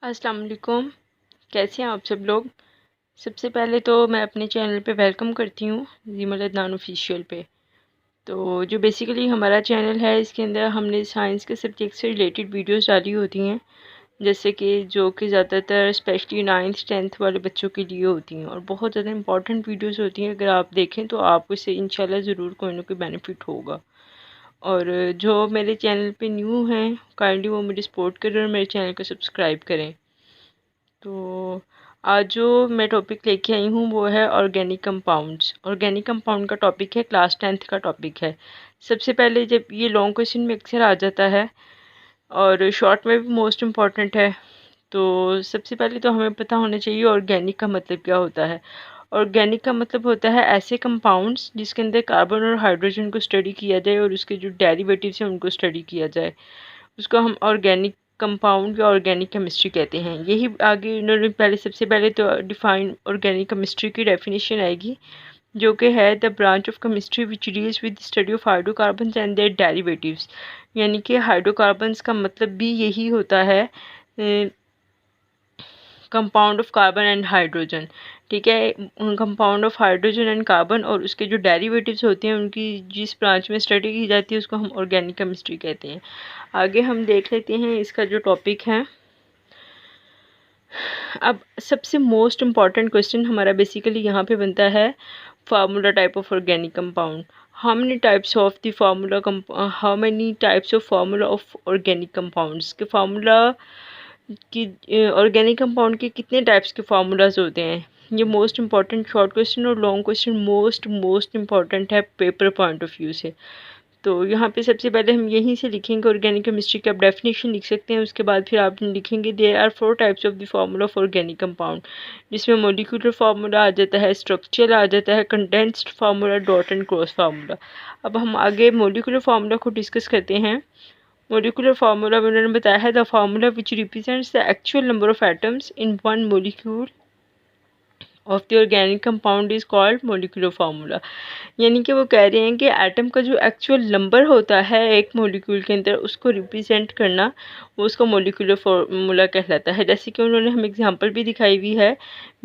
अस्सलाम वालेकुम। कैसे हैं आप सब लोग। सबसे पहले तो मैं अपने चैनल पे वेलकम करती हूँ रीमल अदनान ऑफिशियल पे। तो जो बेसिकली हमारा चैनल है इसके अंदर हमने साइंस के सब्जेक्ट से रिलेटेड वीडियोस डाली होती हैं, जैसे कि जो कि ज़्यादातर स्पेशली 9th 10th वाले बच्चों के लिए होती हैं और बहुत ज़्यादा इंपॉर्टेंट वीडियोस होती हैं। अगर आप देखें तो आपको इससे इंशाल्लाह ज़रूर कोई ना कोई बेनिफिट होगा। और जो मेरे चैनल पे न्यू हैं काइंडली वो मेरी सपोर्ट करें और मेरे चैनल को सब्सक्राइब करें। तो आज जो मैं टॉपिक लेके आई हूँ वो है ऑर्गेनिक कंपाउंड्स। ऑर्गेनिक कंपाउंड का टॉपिक है, क्लास 10th का टॉपिक है। सबसे पहले जब ये लॉन्ग क्वेश्चन में अक्सर आ जाता है और शॉर्ट में भी मोस्ट इम्पॉर्टेंट है, तो सबसे पहले तो हमें पता होना चाहिए ऑर्गेनिक का मतलब क्या होता है। ऑर्गेनिक का मतलब होता है ऐसे कंपाउंड्स जिसके अंदर कार्बन और हाइड्रोजन को स्टडी किया जाए और उसके जो डेरिवेटिव्स हैं उनको स्टडी किया जाए, उसको हम ऑर्गेनिक कंपाउंड या ऑर्गेनिक केमिस्ट्री कहते हैं। यही आगे इन्होंने पहले सबसे पहले तो डिफाइन ऑर्गेनिक केमिस्ट्री की डेफिनेशन आएगी, जो कि है the branch of chemistry which deals with study of hydrocarbons and their derivatives. यानी कि हाइड्रोकार्बन्स का मतलब भी यही होता है, compound of carbon and hydrogen. ठीक है, compound of hydrogen and carbon और उसके जो डेरिवेटिव्स होते हैं उनकी जिस ब्रांच में स्टडी की जाती है उसको हम ऑर्गेनिक केमिस्ट्री कहते हैं। आगे हम देख लेते हैं इसका जो टॉपिक है। अब सबसे मोस्ट इम्पॉर्टेंट क्वेश्चन हमारा बेसिकली यहाँ पे बनता है formula type of organic compound. How many types of the formula how many types of formula of organic compounds के फार्मूला कि ऑर्गेनिक कंपाउंड के कितने टाइप्स के फार्मूलाज होते हैं। ये मोस्ट इंपॉर्टेंट शॉर्ट क्वेश्चन और लॉन्ग क्वेश्चन मोस्ट इंपॉर्टेंट है पेपर पॉइंट ऑफ व्यू से। तो यहाँ पे सबसे पहले हम यहीं से लिखेंगे ऑर्गेनिक केमिस्ट्री की आप डेफिनेशन लिख सकते हैं। उसके बाद फिर आप लिखेंगे there are 4 types of the formula of organic compound, जिसमें मोलिकुलर फार्मूला आ जाता है, स्ट्रक्चर आ जाता है, condensed formula, dot and cross formula. अब हम आगे मोलिकुलर फार्मूला को डिस्कस करते हैं। मोलिकुलर फार्मूला में उन्होंने बताया है the formula which represents the actual number of atoms in one molecule of the organic compound is called molecular formula. यानी कि वो कह रहे हैं कि एटम का जो एक्चुअल नंबर होता है एक मोलिक्यूल के अंदर उसको रिप्रेजेंट करना, वो उसका मोलिकुलर फार्मूला कहलाता है। जैसे कि उन्होंने हमें एग्जांपल भी दिखाई हुई है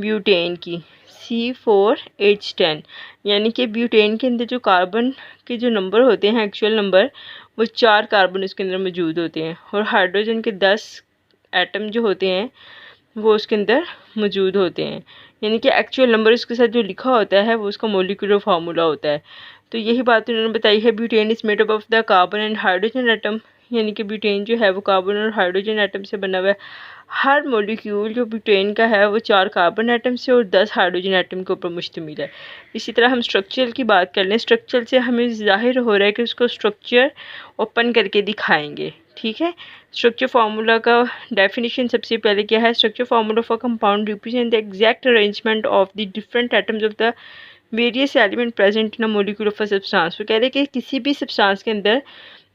ब्यूटेन की, C4H10। यानी कि ब्यूटेन के अंदर जो कार्बन के जो नंबर होते हैं एक्चुअल नंबर, वो 4 कार्बन उसके अंदर मौजूद होते हैं और हाइड्रोजन के 10 एटम जो होते हैं वो उसके अंदर मौजूद होते हैं। यानी कि एक्चुअल नंबर उसके साथ जो लिखा होता है वो उसका मोलिकुलर फार्मूला होता है। तो यही बात उन्होंने बताई है, butane is made up of the carbon and hydrogen atom. यानी कि ब्यूटेन जो है वो कार्बन और हाइड्रोजन एटम से बना हुआ है। हर मॉलिक्यूल जो ब्यूटेन का है वो 4 कार्बन एटम से और 10 हाइड्रोजन एटम के ऊपर मुश्तमिल है। इसी तरह हम स्ट्रक्चर की बात कर लें, स्ट्रक्चर से हमें ज़ाहिर हो रहा है कि उसको स्ट्रक्चर ओपन करके दिखाएंगे। ठीक है, स्ट्रक्चर फार्मूला का डेफिनेशन सबसे पहले क्या है। Structure formula for compound represent the exact arrangement of the different atoms of the various element present in a molecule of a substance. वो कह रहे हैं कि किसी भी सब्सटेंस के अंदर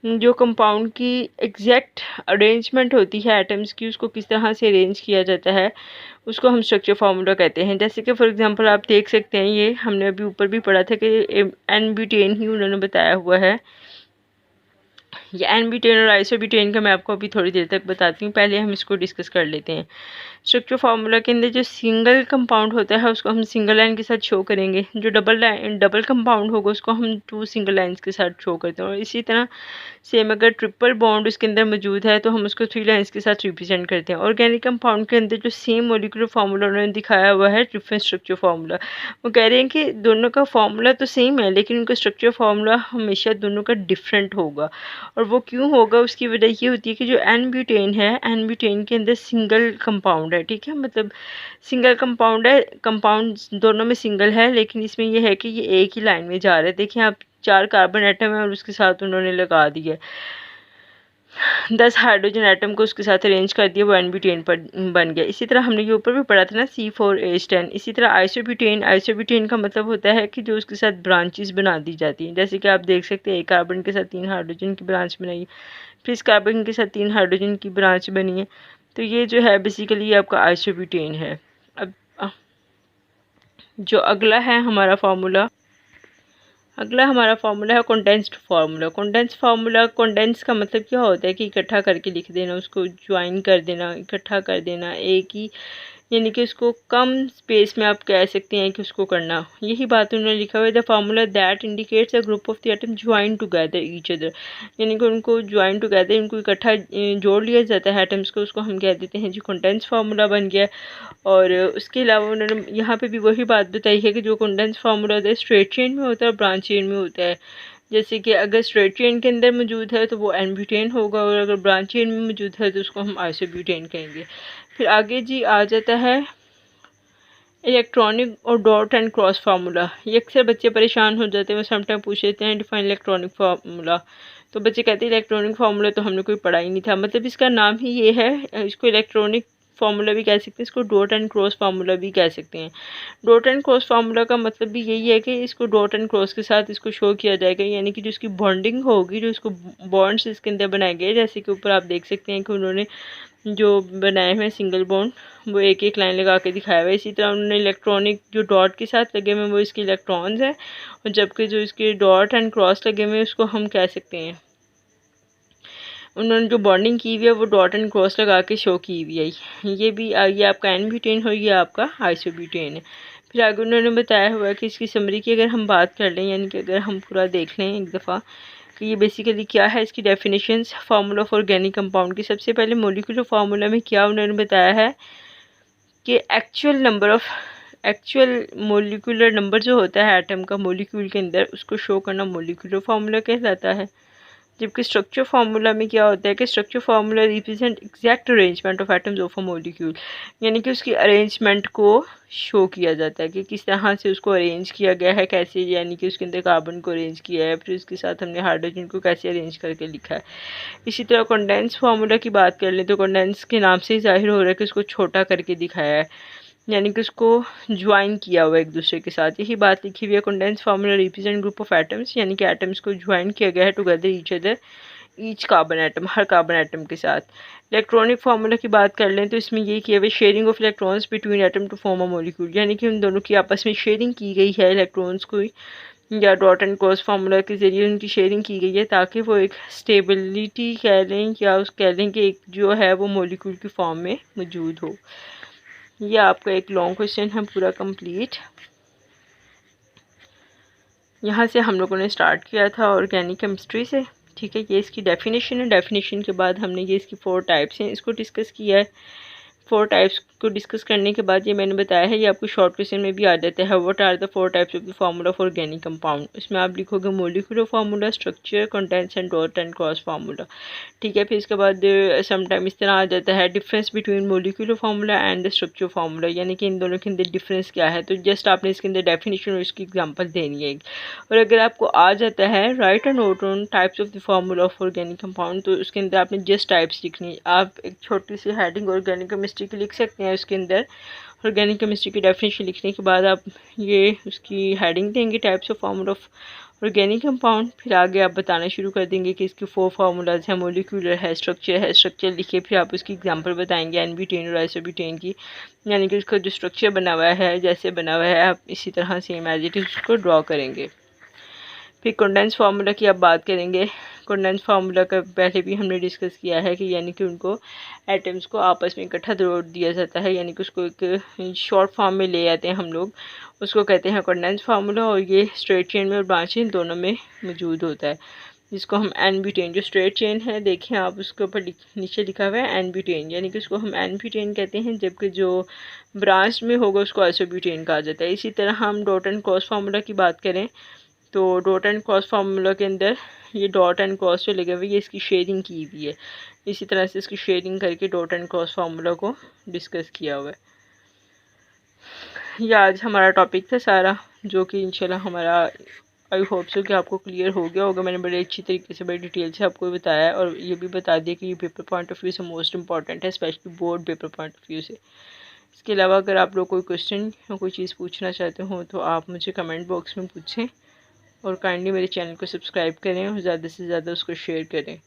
जो कंपाउंड की एग्जैक्ट अरेंजमेंट होती है एटम्स की, उसको किस तरह से अरेंज किया जाता है उसको हम स्ट्रक्चर फार्मूला कहते हैं। जैसे कि फॉर एग्जांपल आप देख सकते हैं, ये हमने अभी ऊपर भी पढ़ा था कि एन ब्यूटेन ही उन्होंने बताया हुआ है। ये एन ब्यूटेन और आइसोब्यूटेन का मैं आपको अभी थोड़ी देर तक बताती हूँ, पहले हम इसको डिस्कस कर लेते हैं। स्ट्रक्चर फार्मूला के अंदर जो सिंगल कंपाउंड होता है उसको हम सिंगल लाइन के साथ शो करेंगे, जो डबल कंपाउंड होगा उसको हम 2 सिंगल लाइन्स के साथ शो करते हैं। और इसी तरह सेम अगर ट्रिपल बॉन्ड उसके अंदर मौजूद है तो हम उसको 3 लाइन्स के साथ रिप्रेजेंट करते हैं। ऑर्गेनिक कंपाउंड के अंदर जो सेम मोलिकुलर फार्मूला उन्होंने दिखाया हुआ है डिफरेंट स्ट्रक्चर फार्मूला, वो कह रहे हैं कि दोनों का फार्मूला तो सेम है लेकिन उनका स्ट्रक्चर फार्मूला हमेशा दोनों का डिफरेंट होगा। और वो क्यों होगा, उसकी वजह ये होती है कि जो एन ब्यूटेन है, एन ब्यूटेन के अंदर सिंगल कंपाउंड है। ठीक है, मतलब सिंगल कंपाउंड है, कंपाउंड दोनों में सिंगल है लेकिन इसमें यह है कि ये एक ही लाइन में जा रहा है। देखिए आप 4 कार्बन एटम है और उसके साथ उन्होंने लगा दिया 10 हाइड्रोजन एटम को उसके साथ अरेंज कर दिया, वो एन ब्यूटेन पर बन गया। इसी तरह हमने ये ऊपर भी पढ़ा था ना C4H10। इसी तरह आइसोब्यूटेन, आइसोब्यूटेन का मतलब होता है कि जो उसके साथ ब्रांचेस बना दी जाती हैं। जैसे कि आप देख सकते हैं एक कार्बन के साथ 3 हाइड्रोजन की ब्रांच बनाई, फिर इस कार्बन के साथ 3 हाइड्रोजन की ब्रांच बनी है। तो ये जो है बेसिकली ये आपका आइसोब्यूटेन है। अब जो अगला है हमारा फार्मूला, अगला हमारा फार्मूला है कंडेंस्ड फार्मूला। कंडेंस का मतलब क्या होता है कि इकट्ठा करके लिख देना, उसको ज्वाइन कर देना, इकट्ठा कर देना एक ही, यानी कि उसको कम स्पेस में आप कह सकते हैं कि उसको करना। यही बात उन्होंने लिखा हुआ है, the formula that indicates a group of the atom join together each other, यानी कि उनको ज्वाइन टुगेदर, इनको इकट्ठा जोड़ लिया जाता है एटम्स को, उसको हम कह देते हैं जो कंडेंस फार्मूला बन गया। और उसके अलावा उन्होंने यहाँ पे भी वही बात बताई है कि जो कंडेंस फार्मूला होता है स्ट्रेट चेन में होता है और ब्रांच चेन में होता है। जैसे कि अगर स्ट्रेट चेन के अंदर मौजूद है तो वो एन-ब्यूटेन होगा, और अगर ब्रांच चेन में मौजूद है तो उसको हम आइसोब्यूटेन कहेंगे। फिर आगे जी आ जाता है इलेक्ट्रॉनिक और डॉट एंड क्रॉस फार्मूला। ये अक्सर बच्चे परेशान हो जाते हैं, वो समटाइम पूछ लेते हैं डिफाइन इलेक्ट्रॉनिक फार्मूला, तो बच्चे कहते हैं इलेक्ट्रॉनिक फार्मूला तो हमने कोई पढ़ा ही नहीं था। मतलब इसका नाम ही ये है, इसको इलेक्ट्रॉनिक फार्मूला भी कह सकते हैं, इसको डॉट एंड क्रॉस फार्मूला भी कह सकते हैं। डॉट एंड क्रॉस फार्मूला का मतलब भी यही है कि इसको डॉट एंड क्रॉस के साथ इसको शो किया जाएगा, यानी कि जो इसकी बॉन्डिंग होगी, जो इसको बॉन्ड्स इसके अंदर बनाए गए, जैसे कि ऊपर आप देख सकते हैं कि उन्होंने जो बनाए हुए हैं सिंगल बॉन्ड, वो एक एक लाइन लगा के दिखाया हुआ है। इसी तरह उन्होंने इलेक्ट्रॉनिक जो डॉट के साथ लगे हुए हैं वो इसके इलेक्ट्रॉन्स हैं, और जबकि जो इसके डॉट एंड क्रॉस लगे हुए हैं उसको हम कह सकते हैं, उन्होंने जो बॉन्डिंग की हुई है वो डॉट एंड क्रॉस लगा के शो की हुई है। ये आपका एन-ब्यूटेन हो, ये आपका आइसोब्यूटेन है। फिर आगे उन्होंने बताया हुआ है कि इसकी समरी की अगर हम बात कर लें, यानी कि अगर हम पूरा देख लें एक दफ़ा कि ये बेसिकली क्या है, इसकी definitions formula of organic compound की। सबसे पहले मॉलिक्यूलर फार्मूला में क्या उन्होंने बताया है कि एक्चुअल मॉलिक्यूलर नंबर जो होता है एटम का मॉलिक्यूल के अंदर, उसको शो करना मॉलिक्यूलर फार्मूला कहलाता है। जबकि स्ट्रक्चर फार्मूला में क्या होता है कि structure formula represent exact arrangement of atoms of a molecule, यानी कि उसकी अरेंजमेंट को शो किया जाता है कि किस तरह से उसको अरेंज किया गया है, कैसे, यानी कि उसके अंदर कार्बन को अरेंज किया है, फिर उसके साथ हमने हाइड्रोजन को कैसे अरेंज करके लिखा है। इसी तरह कंडेंस फार्मूला की बात कर लें तो कंडेंस के नाम से ही जाहिर हो रहा है कि उसको छोटा करके दिखाया है, यानी कि उसको ज्वाइन किया हुआ एक दूसरे के साथ। यही बात लिखी हुई है, condense formula represent group of atoms, यानी कि एटम्स को ज्वाइन किया गया है together each other, each carbon atom, हर कार्बन एटम के साथ। इलेक्ट्रॉनिक फार्मूला की बात कर लें तो इसमें ये किया हुआ sharing of electrons between atom to form a molecule, यानी कि उन दोनों की आपस में शेयरिंग की गई है इलेक्ट्रॉन्स को, या डॉट एंड क्रॉस फार्मूला के ज़रिए उनकी शेयरिंग की गई है, ताकि वो एक स्टेबिलिटी कह लें या उस कह लें कि एक जो है वो मॉलिक्यूल की फॉर्म में मौजूद हो। ये आपका एक लॉन्ग क्वेश्चन है पूरा कंप्लीट। यहाँ से हम लोगों ने स्टार्ट किया था ऑर्गेनिक केमिस्ट्री से, ठीक है। ये इसकी डेफिनेशन है, डेफिनेशन के बाद हमने ये इसकी 4 टाइप्स हैं इसको डिस्कस किया है। 4 टाइप्स को डिस्कस करने के बाद ये मैंने बताया है, ये आपको शॉर्ट क्वेश्चन में भी आ जाता है, what are the 4 types of the formula of organic compound. उसमें आप लिखोगे molecular formula, structure, contents and dot and cross formula, ठीक है। फिर इसके बाद समटाइम इस तरह आ जाता है difference between molecular formula and the structure formula, यानी कि इन दोनों के अंदर डिफरेंस क्या है, तो जस्ट आपने इसके अंदर डेफिनेशन और इसकी एग्जांपल देनी है। और अगर आपको आ जाता है right and note on types of the formula of organic compound, तो उसके अंदर आपने जस्ट टाइप्स लिखनी है। आप एक छोटी सी हेडिंग ऑर्गेनिक केमिस्ट्री की लिख सकते हैं, उसके अंदर ऑर्गेनिक केमिस्ट्री की डेफिनेशन लिखने के बाद आप ये उसकी हेडिंग देंगे types of formula of organic compound. फिर आगे आप बताना शुरू कर देंगे कि इसके 4 फार्मूलाज हैं, मॉलिक्यूलर है, स्ट्रक्चर लिखे, फिर आप उसकी एग्जांपल बताएंगे एन-ब्यूटेन और आइसोब्यूटेन की, यानी कि उसका जो स्ट्रक्चर बना हुआ है, जैसे बना हुआ है, आप इसी तरह सेम एज इट इज उसको ड्रॉ करेंगे। फिर कंडेंस फार्मूला की आप बात करेंगे। कंडेंस फार्मूला का पहले भी हमने डिस्कस किया है कि यानी कि उनको एटम्स को आपस में इकट्ठा जोड़ दिया जाता है, यानी कि उसको एक शॉर्ट फॉर्म में ले आते हैं हम लोग, उसको कहते हैं कंडेंस फार्मूला। और ये स्ट्रेट चेन में और ब्रांच चेन दोनों में मौजूद होता है, जिसको हम एन-ब्यूटेन, जो स्ट्रेट चेन है देखें आप उसके ऊपर नीचे लिखा हुआ है एन-ब्यूटेन, यानी कि उसको हम एन-ब्यूटेन कहते हैं, जबकि जो ब्रांच में होगा उसको आइसोब्यूटेन कहा जाता है। इसी तरह हम डॉट एंड क्रॉस फार्मूला की बात करें तो डॉट एंड क्रॉस फार्मूला के अंदर ये डॉट एंड क्रॉस जो लगे हुए ये इसकी शेयरिंग की हुई है, इसी तरह से इसकी शेयरिंग करके डॉट एंड क्रॉस फार्मूला को डिस्कस किया हुआ है। ये आज हमारा टॉपिक था सारा, जो कि इंशाल्लाह हमारा आई होप सो कि आपको क्लियर हो गया होगा। मैंने बड़े अच्छी तरीके से, बड़ी डिटेल से आपको बताया है, और ये भी बता दिया कि ये पेपर पॉइंट ऑफ व्यू से मोस्ट इंपॉर्टेंट है, specially board paper point of view से। इसके अलावा अगर आप लोग कोई क्वेश्चन या कोई चीज़ पूछना चाहते हो तो आप मुझे कमेंट बॉक्स में पूछें, और काइंडली मेरे चैनल को सब्सक्राइब करें और ज़्यादा से ज़्यादा उसको शेयर करें।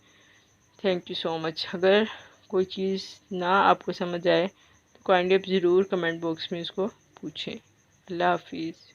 Thank you so much. अगर कोई चीज़ ना आपको समझ आए तो काइंडली आप ज़रूर कमेंट बॉक्स में उसको पूछें। अल्लाह हाफिज़।